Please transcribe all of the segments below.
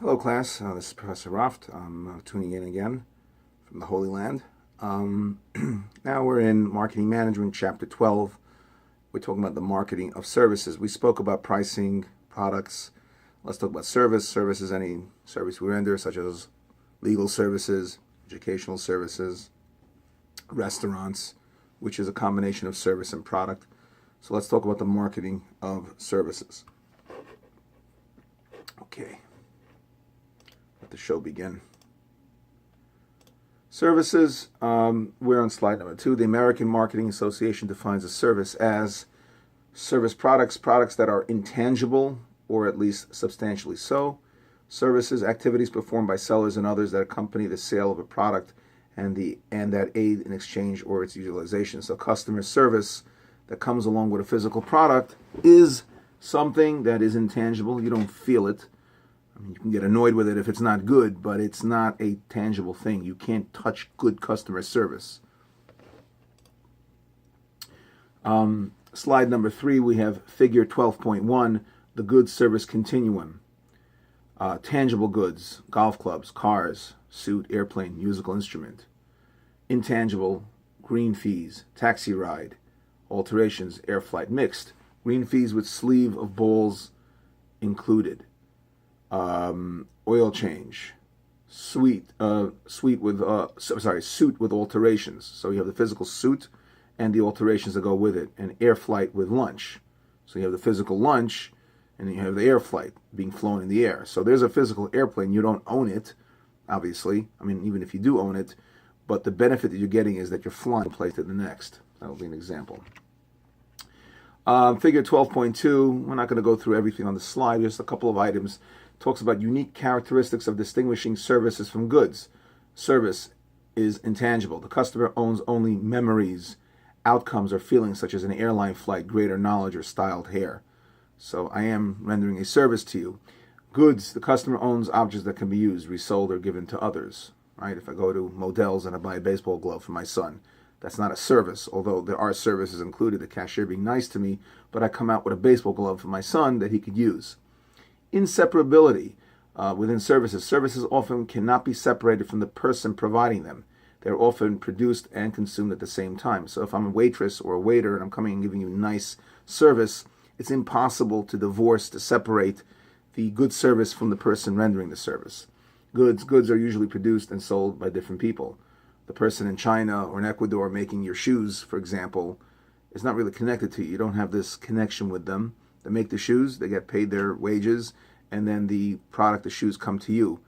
Hello, class. This is Professor Raft. I'm tuning in again from the Holy Land. Now we're in Marketing Management, Chapter 12. We're talking about the marketing of services. We spoke about pricing, products. Let's talk about service. Service is any service we render, such as legal services, educational services, restaurants, which is a combination of service and product. So let's talk about the marketing of services. Okay. Let the show begin. Services, we're on slide number 2. The American Marketing Association defines a service as service products that are intangible or at least substantially so. Services, activities performed by sellers and others that accompany the sale of a product and that aid in exchange or its utilization. So customer service that comes along with a physical product is something that is intangible. You don't feel it. I mean, you can get annoyed with it if it's not good, but it's not a tangible thing. You can't touch good customer service. Slide number 3, we have figure 12.1, the goods service continuum. Tangible goods, golf clubs, cars, suit, airplane, musical instrument. Intangible, green fees, taxi ride, alterations, air flight, mixed. Green fees with sleeve of bowls included. Oil change, suit with alterations. So you have the physical suit and the alterations that go with it, and air flight with lunch. So you have the physical lunch, and then you have the air flight being flown in the air. So there's a physical airplane. You don't own it, obviously. I mean, even if you do own it, but the benefit that you're getting is that you're flying from one place to the next. That will be an example. Figure 12.2, we're not going to go through everything on the slide, just a couple of items. Talks about unique characteristics of distinguishing services from goods. Service is intangible. The customer owns only memories, outcomes, or feelings such as an airline flight, greater knowledge, or styled hair. So I am rendering a service to you. Goods, the customer owns objects that can be used, resold, or given to others. Right? If I go to Modell's and I buy a baseball glove for my son, that's not a service, although there are services included, the cashier being nice to me, but I come out with a baseball glove for my son that he could use. Inseparability within services. Services often cannot be separated from the person providing them. They're often produced and consumed at the same time. So if I'm a waitress or a waiter and I'm coming and giving you nice service, it's impossible to separate the good service from the person rendering the service. Goods are usually produced and sold by different people. The person in China or in Ecuador making your shoes, for example, is not really connected to you. You don't have this connection with them. They make the shoes, they get paid their wages, and then the product, the shoes, come to you.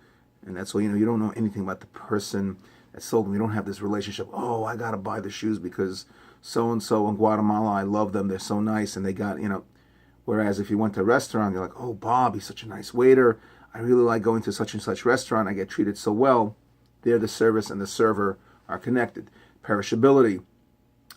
And that's why, you don't know anything about the person that sold them. You don't have this relationship, oh, I got to buy the shoes because so-and-so in Guatemala, I love them, they're so nice, and they got, Whereas if you went to a restaurant, you're like, oh, Bob, he's such a nice waiter. I really like going to such and such restaurant. I get treated so well. There, the service and the server are connected. Perishability.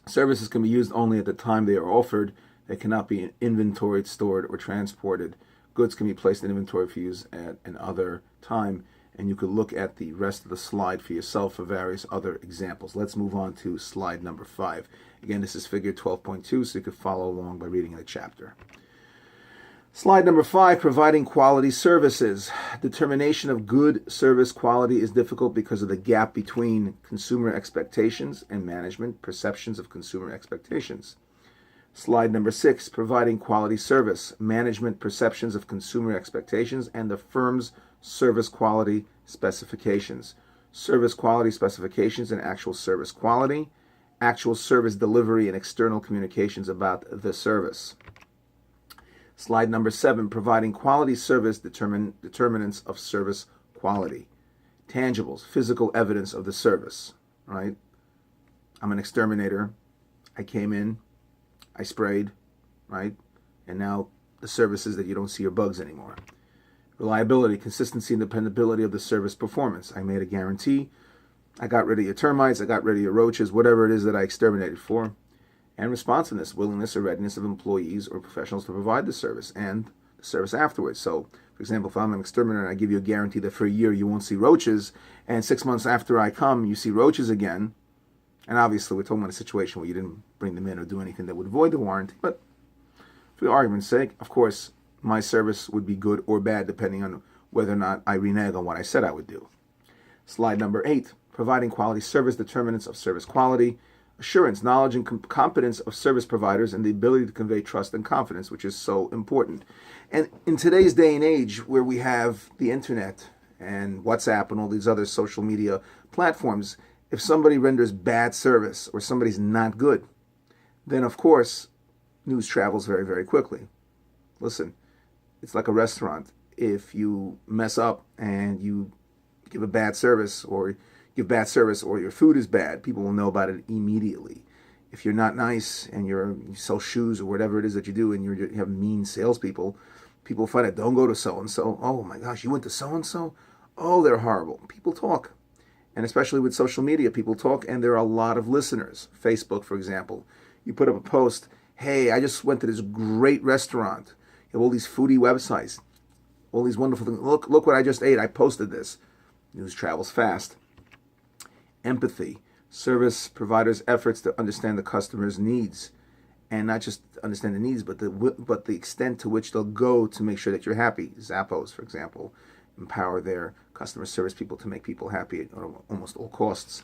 Services can be used only at the time they are offered. They cannot be inventoried, stored, or transported. Goods can be placed in inventory for use at an other time. And you could look at the rest of the slide for yourself for various other examples. Let's move on to slide number 5. Again, this is figure 12.2, so you could follow along by reading the chapter. Slide number 5, providing quality services. Determination of good service quality is difficult because of the gap between consumer expectations and management perceptions of consumer expectations. Slide number 6, providing quality service, management perceptions of consumer expectations, and the firm's service quality specifications. Service quality specifications and actual service quality, actual service delivery and external communications about the service. Slide number 7, providing quality service determinants of service quality. Tangibles, physical evidence of the service, right? I'm an exterminator. I came in, I sprayed, right? And now the service is that you don't see your bugs anymore. Reliability, consistency, and dependability of the service performance. I made a guarantee. I got rid of your termites. I got rid of your roaches, whatever it is that I exterminated for. And responsiveness, willingness or readiness of employees or professionals to provide the service and the service afterwards. So, for example, if I'm an exterminator and I give you a guarantee that for a year you won't see roaches, and 6 months after I come, you see roaches again, and obviously we're talking about a situation where you didn't bring them in or do anything that would void the warranty, but for argument's sake, of course, my service would be good or bad depending on whether or not I renege on what I said I would do. Slide number 8, providing quality service, determinants of service quality, assurance, knowledge, and competence of service providers, and the ability to convey trust and confidence, which is so important. And in today's day and age, where we have the internet and WhatsApp and all these other social media platforms, if somebody renders bad service or somebody's not good, then of course, news travels very, very quickly. Listen, it's like a restaurant. If you mess up and you give a bad service or your food is bad, people will know about it immediately. If you're not nice and you sell shoes or whatever it is that you do and you have mean salespeople, people find it. Don't go to so-and-so. Oh my gosh, you went to so-and-so? Oh, they're horrible. People talk. And especially with social media, people talk, and there are a lot of listeners. Facebook, for example. You put up a post, hey, I just went to this great restaurant. You have all these foodie websites, all these wonderful things. Look what I just ate. I posted this. News travels fast. Empathy. Service providers' efforts to understand the customer's needs. And not just understand the needs, but the extent to which they'll go to make sure that you're happy. Zappos, for example, empower their customer service people to make people happy at almost all costs.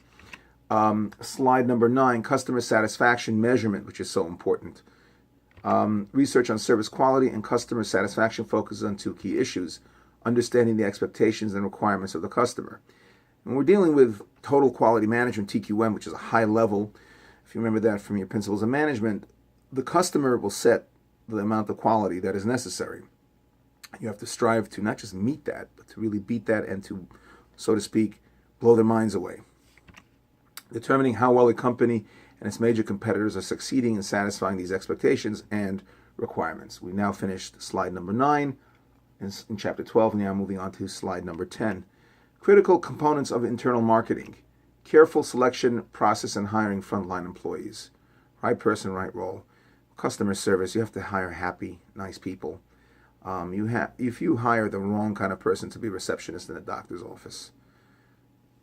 Slide number 9, customer satisfaction measurement, which is so important. Research on service quality and customer satisfaction focuses on 2 key issues: understanding the expectations and requirements of the customer. And we're dealing with total quality management, TQM, which is a high level. If you remember that from your principles of management, the customer will set the amount of quality that is necessary. You have to strive to not just meet that, but to really beat that and to, so to speak, blow their minds away. Determining how well a company and its major competitors are succeeding in satisfying these expectations and requirements. We now finished slide number 9 in chapter 12, now moving on to slide number 10. Critical components of internal marketing. Careful selection, process, and hiring frontline employees. Right person, right role. Customer service, you have to hire happy, nice people. If you hire the wrong kind of person to be a receptionist in a doctor's office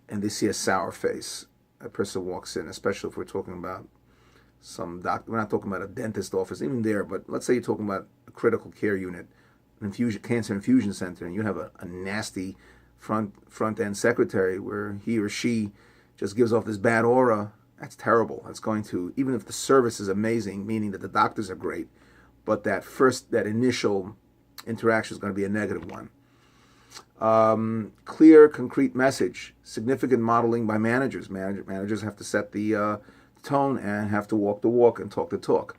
and they see a sour face, a person walks in, especially if we're talking about some doctor, we're not talking about a dentist office, even there, but let's say you're talking about a critical care unit, an cancer infusion center, and you have a nasty front end secretary where he or she just gives off this bad aura. That's terrible. That's going to, even if the service is amazing, meaning that the doctors are great, but that initial interaction is going to be a negative one. Clear, concrete message. Significant modeling by managers. Managers have to set the tone and have to walk the walk and talk the talk.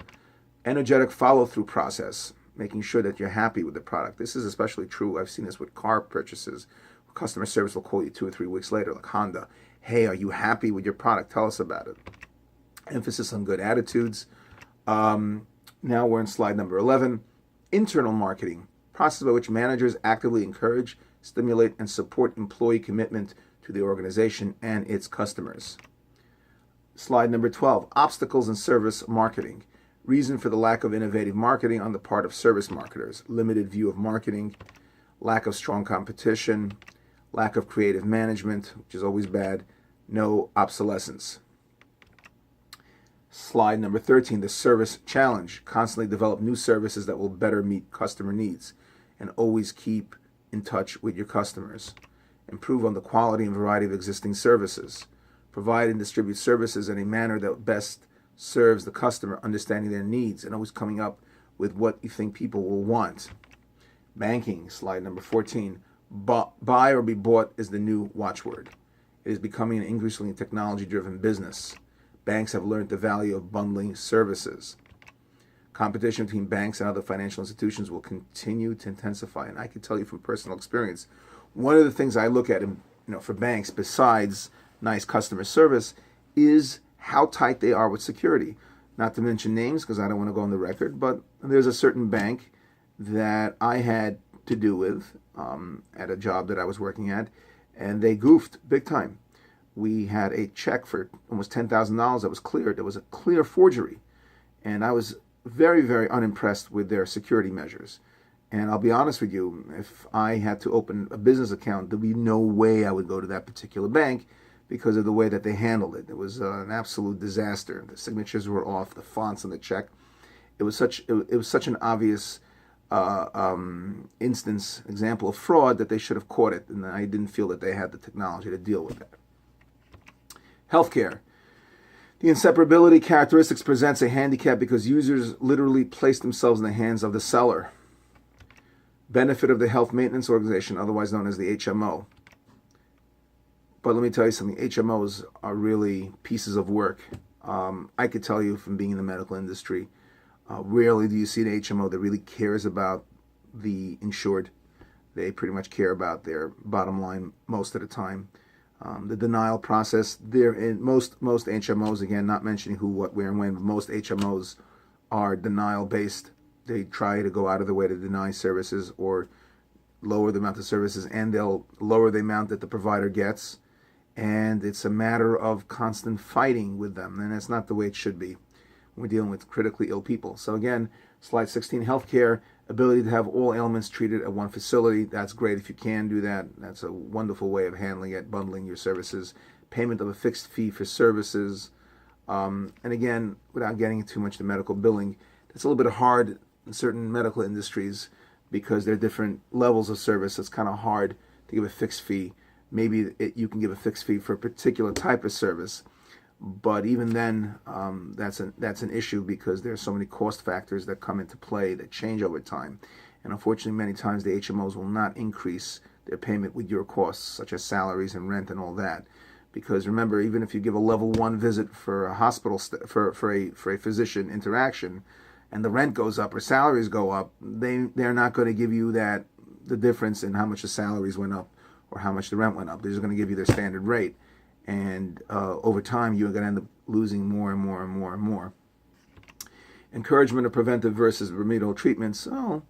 Energetic follow-through process, making sure that you're happy with the product. This is especially true. I've seen this with car purchases. Customer service will call you 2 or 3 weeks later, like Honda. Hey, are you happy with your product? Tell us about it. Emphasis on good attitudes. Now we're in slide number 11. Internal marketing. Process by which managers actively encourage, stimulate, and support employee commitment to the organization and its customers. Slide number 12. Obstacles in service marketing. Reason for the lack of innovative marketing on the part of service marketers. Limited view of marketing. Lack of strong competition. Lack of creative management, which is always bad. No obsolescence. Slide number 13, the service challenge. Constantly develop new services that will better meet customer needs and always keep in touch with your customers. Improve on the quality and variety of existing services. Provide and distribute services in a manner that best serves the customer, understanding their needs and always coming up with what you think people will want. Banking, slide number 14. Buy or be bought is the new watchword. It is becoming an increasingly technology-driven business. Banks have learned the value of bundling services. Competition between banks and other financial institutions will continue to intensify. And I can tell you from personal experience, one of the things I look at for banks, besides nice customer service, is how tight they are with security. Not to mention names, because I don't want to go on the record, but there's a certain bank that I had to do with at a job that I was working at, and they goofed big time. We had a check for almost $10,000 that was cleared. There was a clear forgery, and I was very, very unimpressed with their security measures. And I'll be honest with you, if I had to open a business account, there'd be no way I would go to that particular bank because of the way that they handled it. It was an absolute disaster. The signatures were off, the fonts on the check. It was such an obvious example of fraud, that they should have caught it, and I didn't feel that they had the technology to deal with that. Healthcare. The inseparability characteristics presents a handicap because users literally place themselves in the hands of the seller. Benefit of the Health Maintenance Organization, otherwise known as the HMO. But let me tell you something, HMOs are really pieces of work. I could tell you from being in the medical industry, rarely do you see an HMO that really cares about the insured. They pretty much care about their bottom line most of the time. The denial process, there in most HMOs, again, not mentioning who, what, where, and when, but most HMOs are denial based. They try to go out of their way to deny services or lower the amount of services, and they'll lower the amount that the provider gets. And it's a matter of constant fighting with them, and that's not the way it should be. We're dealing with critically ill people. So again, slide 16, healthcare, ability to have all ailments treated at one facility. That's great if you can do that. That's a wonderful way of handling it, bundling your services. Payment of a fixed fee for services. And again, without getting into too much the medical billing, it's a little bit hard in certain medical industries because there are different levels of service. It's kind of hard to give a fixed fee. Maybe you can give a fixed fee for a particular type of service. But even then, that's an issue because there are so many cost factors that come into play that change over time. And unfortunately, many times the HMOs will not increase their payment with your costs, such as salaries and rent and all that. Because remember, even if you give a level 1 visit for a hospital, for a physician interaction, and the rent goes up or salaries go up, they're not going to give you the difference in how much the salaries went up or how much the rent went up. They're just going to give you their standard rate. And over time, you're going to end up losing more and more and more and more. Encouragement of preventive versus remedial treatments. Oh,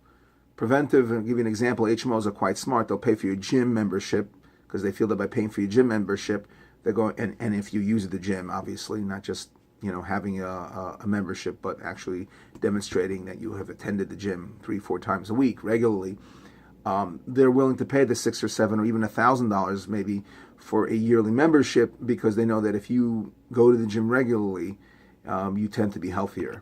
preventive, I'll give you an example. HMOs are quite smart. They'll pay for your gym membership because they feel that by paying for your gym membership, they're going, and if you use the gym, obviously, not just having a membership, but actually demonstrating that you have attended the gym 3-4 times a week regularly. They're willing to pay the $6 or $7 or even $1,000 maybe for a yearly membership because they know that if you go to the gym regularly, you tend to be healthier.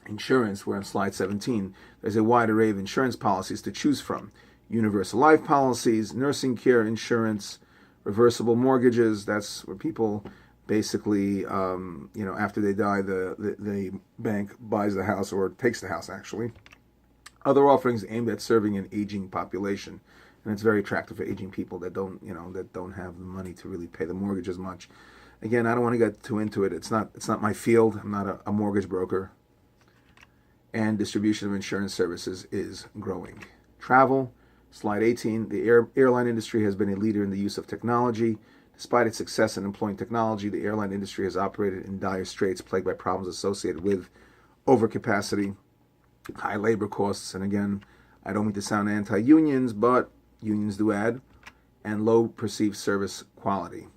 Insurance, we're on slide 17. There's a wide array of insurance policies to choose from. Universal life policies, nursing care insurance, reversible mortgages. That's where people basically, after they die, the bank buys the house or takes the house actually. Other offerings aimed at serving an aging population, and it's very attractive for aging people that don't have the money to really pay the mortgage as much. Again, I don't want to get too into it. It's not my field. I'm not a mortgage broker. And distribution of insurance services is growing. Travel, slide 18. The airline industry has been a leader in the use of technology. Despite its success in employing technology, the airline industry has operated in dire straits, plagued by problems associated with overcapacity, high labor costs, and again, I don't mean to sound anti-unions, but unions do add, and low perceived service quality.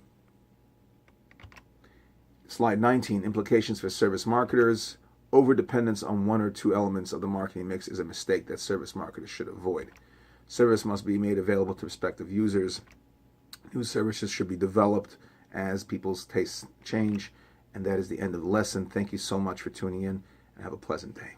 Slide 19, implications for service marketers. Overdependence on one or two elements of the marketing mix is a mistake that service marketers should avoid. Service must be made available to prospective users. New services should be developed as people's tastes change. And that is the end of the lesson. Thank you so much for tuning in, and have a pleasant day.